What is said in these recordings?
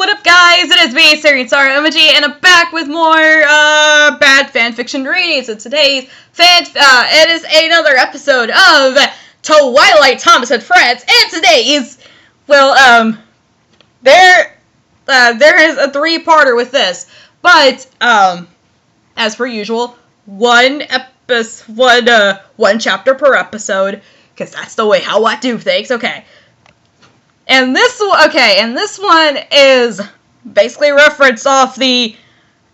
What up, guys? It is me, SearingSorrow, and I'm back with more bad fanfiction readings. So today's it is another episode of Twilight, Thomas and Friends. And today's, well, there is a three-parter with this, but as per usual, one chapter per episode, because that's the way how I do things. Okay. And this one is basically a reference off the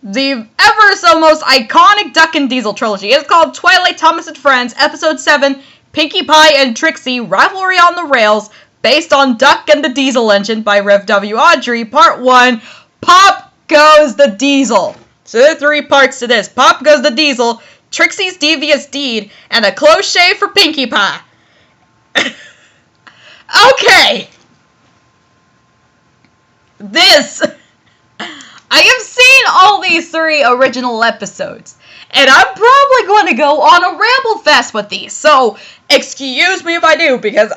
ever so most iconic Duck and Diesel trilogy. It's called Twilight, Thomas and Friends, Episode 7, Pinkie Pie and Trixie, Rivalry on the Rails, based on Duck and the Diesel Engine by Rev W. Audrey, Part 1, Pop Goes the Diesel. So there are three parts to this. Pop Goes the Diesel, Trixie's Devious Deed, and a close shave for Pinkie Pie. Okay. I have seen all these three original episodes, and I'm probably going to go on a ramble fest with these, so excuse me if I do, because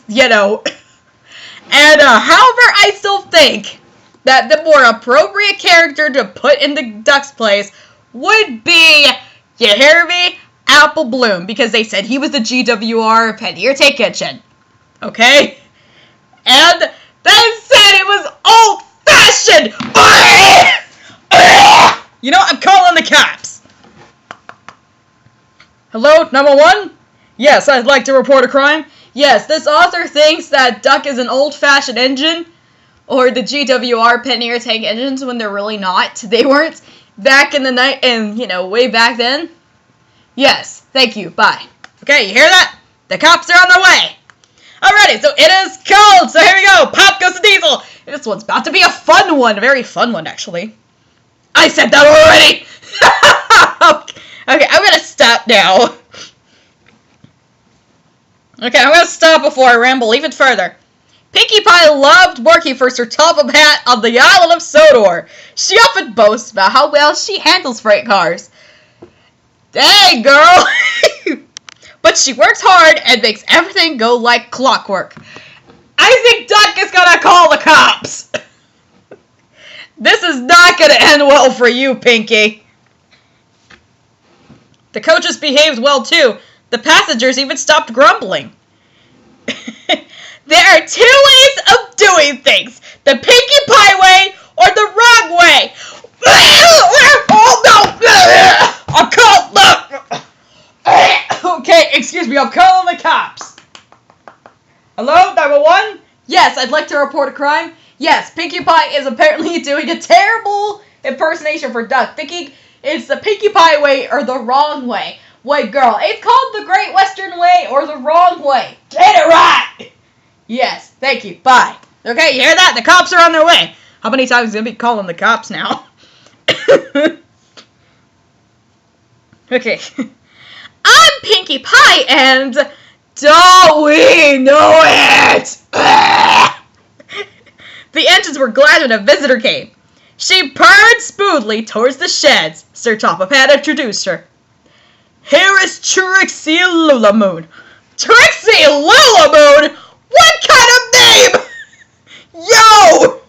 you know, and however, I still think that the more appropriate character to put in the Duck's place would be, you hear me, Apple Bloom, because they said he was the GWR Pannier Take Kitchen, okay, and they said it was old-fashioned! You know, I'm calling the cops! Hello, number one? Yes, I'd like to report a crime. Yes, this author thinks that Duck is an old-fashioned engine, or the GWR Pannier Tank engines when they're really not. They weren't back in the night, and, you know, way back then. Yes, thank you, bye. Okay, you hear that? The cops are on their way! Alrighty, so it is cold, so here we go, Pop Goes the Diesel! This one's about to be a fun one, a very fun one, actually. I said that already! Okay, I'm gonna stop now. Okay, I'm gonna stop before I ramble even further. Pinkie Pie loved working for Sir Topham Hatt on the island of Sodor. She often boasts about how well she handles freight cars. Dang, girl! But she works hard and makes everything go like clockwork. I think Duck is gonna call the cops. This is not gonna end well for you, Pinkie. The coaches behaved well, too. The passengers even stopped grumbling. There are two ways of doing things. The Pinkie Pie way or the wrong way. Oh, no! I'm called... Okay, excuse me, I'm calling the cops. Hello, number one? Yes, I'd like to report a crime. Yes, Pinkie Pie is apparently doing a terrible impersonation for Duck, thinking it's the Pinkie Pie way or the wrong way. Wait, girl, it's called the Great Western Way or the wrong way. Get it right! Yes, thank you, bye. Okay, you hear that? The cops are on their way. How many times are you going to be calling the cops now? Okay. I'm Pinkie Pie, and don't we know it? The engines were glad when a visitor came. She purred smoothly towards the sheds. Sir Topham had introduced her. Here is Trixie Lulamoon. Trixie Lulamoon? What kind of name? Yo!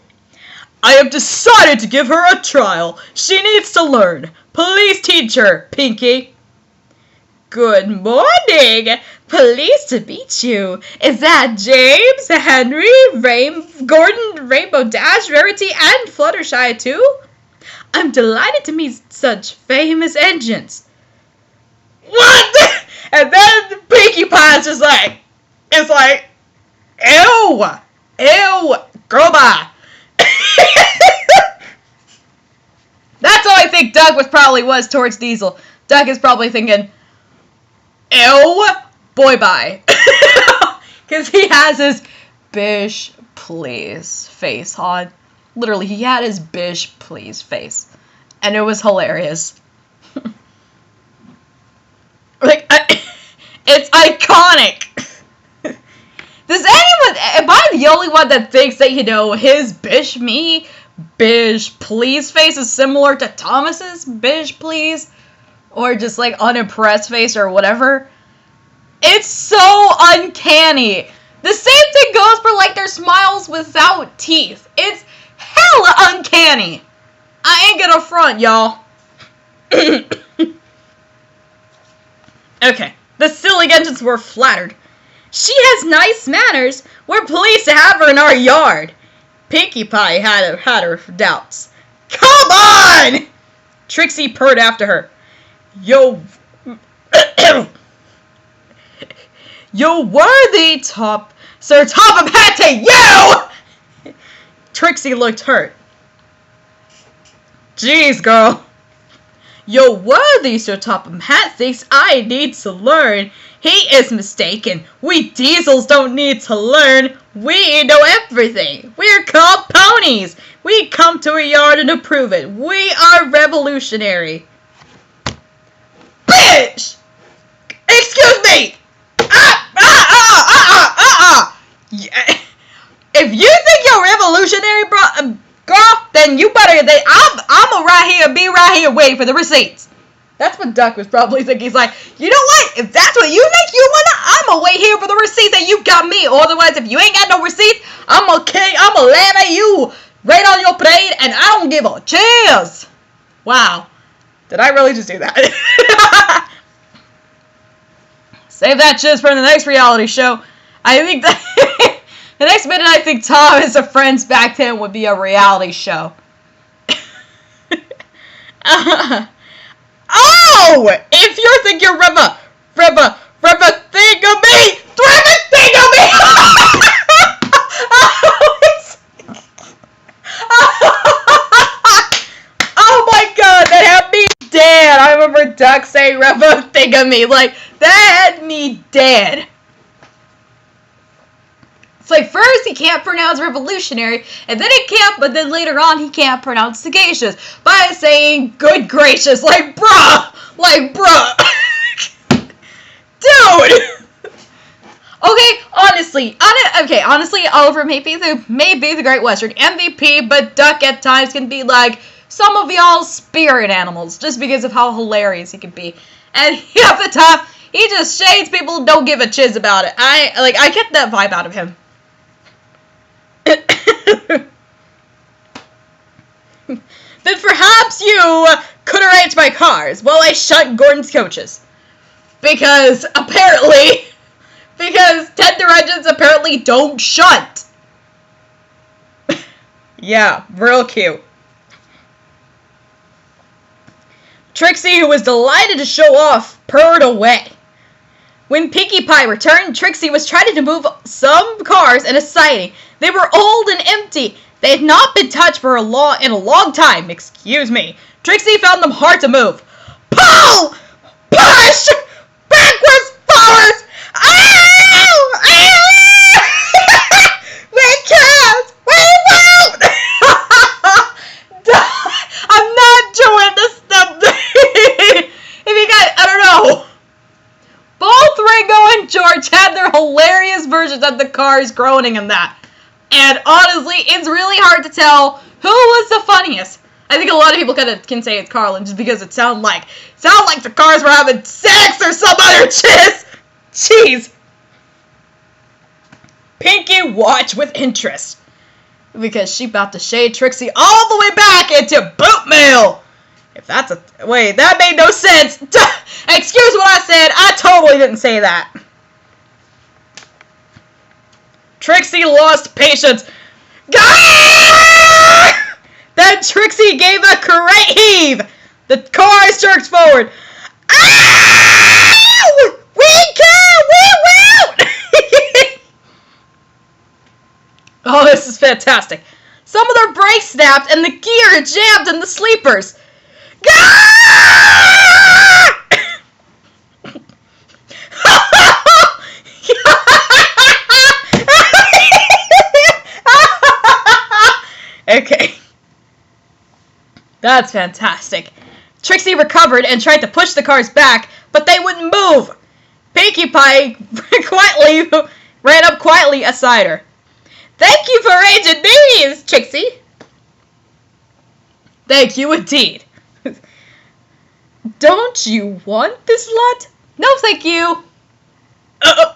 I have decided to give her a trial. She needs to learn. Please teach her, Pinkie. Good morning. Pleased to meet you. Is that James, Henry, Gordon, Rainbow Dash, Rarity, and Fluttershy too? I'm delighted to meet such famous engines. What? And then Pinkie Pie's just like, it's like, ew, girl bye. That's how I think Doug was towards Diesel. Doug is probably thinking, ew, boy bye. Because he has his bish please face on. Literally, he had his bish please face. And it was hilarious. Like, it's iconic. Does anyone, am I the only one that thinks that, you know, his bish please face is similar to Thomas's bish please? Or just like unimpressed face or whatever? It's so uncanny. The same thing goes for like their smiles without teeth. It's hella little uncanny. I ain't gonna front, y'all. Okay, the silly engines were flattered. She has nice manners. We're pleased to have her in our yard. Pinkie Pie had her doubts. Come on! Trixie purred after her. Yo worthy Sir Top of Hat to you! Trixie looked hurt. Jeez, girl. Yo worthy Sir Top of Hat thinks I need to learn. He is mistaken. We diesels don't need to learn. We know everything. We're called ponies. We come to a yard and approve it. We are revolutionary. Bitch! Excuse me! If you think you're revolutionary, girl, then you better. I'm be right here waiting for the receipts. That's what Duck was probably thinking. He's like, you know what? If that's what you think you wanna, I'ma wait here for the receipts that you got me. Otherwise, if you ain't got no receipts, I'ma laugh at you right on your parade, and I don't give a cheers. Wow, did I really just do that? Save that jizz for the next reality show. I think that the next minute I think Tom and some friends back then would be a reality show. Oh! If you think you're rubber thing of me! Oh my god, that had me dead. I remember Duck saying rubber thing of me. Like, that had me dead. It's like, first he can't pronounce revolutionary, and then but then later on he can't pronounce sagacious by saying good gracious, like bruh. Dude! Honestly, Oliver may be the Great Western MVP, but Duck at times can be like some of y'all's spirit animals, just because of how hilarious he can be. And half the time, he just shades people, don't give a chiz about it. I get that vibe out of him. Then perhaps you could arrange my cars while I shunt Gordon's coaches. Because tender engines apparently don't shunt. Yeah, real cute. Trixie, who was delighted to show off, purred away. When Pinkie Pie returned, Trixie was trying to move some cars in a siding. They were old and empty. They had not been touched in a long time. Excuse me. Trixie found them hard to move. Pull! Push! Backwards! Forwards! Ow! Ow! We can't! We won't! I'm not doing this stuff. If you guys, I don't know. Both Ringo and George had their hilarious versions of the cars groaning and that. And honestly, it's really hard to tell who was the funniest. I think a lot of people can say it's Carlin just because it sounded like the cars were having sex or some other chiz. Jeez. Pinkie watched with interest because she about to shade Trixie all the way back into boot mail. Wait, that made no sense. Excuse what I said. I totally didn't say that. Trixie lost patience. Gah! Then Trixie gave a great heave. The cars jerked forward. Ow! We won't! Oh, this is fantastic. Some of their brakes snapped and the gear jammed in the sleepers. Okay. That's fantastic. Trixie recovered and tried to push the cars back, but they wouldn't move. Pinkie Pie ran up quietly aside her. Thank you for arranging these, Trixie. Thank you indeed. Don't you want this lot? No, thank you. Am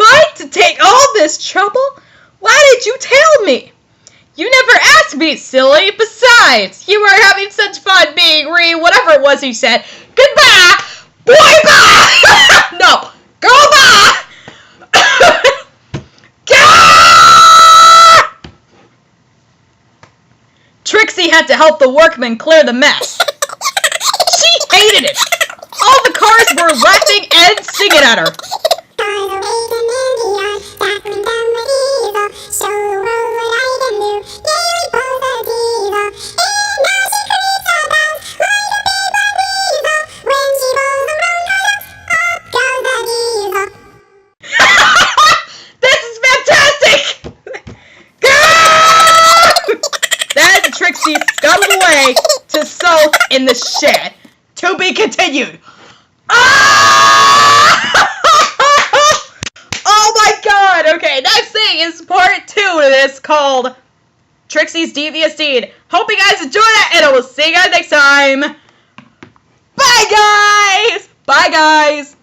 I to take all this trouble? Why did you tell me? You never asked me, silly. Besides, you were having such fun being whatever it was you said. Goodbye! Boy, bye! No! Girl, bye! Trixie had to help the workmen clear the mess. She hated it. All the cars were laughing and singing at her. This is fantastic! Then Trixie scuttled away to sulk in the shed. To be continued. Oh my god! Okay, next thing is part 2 to this called Trixie's Devious Deed. Hope you guys enjoyed it, and I will see you guys next time. Bye, guys! Bye, guys!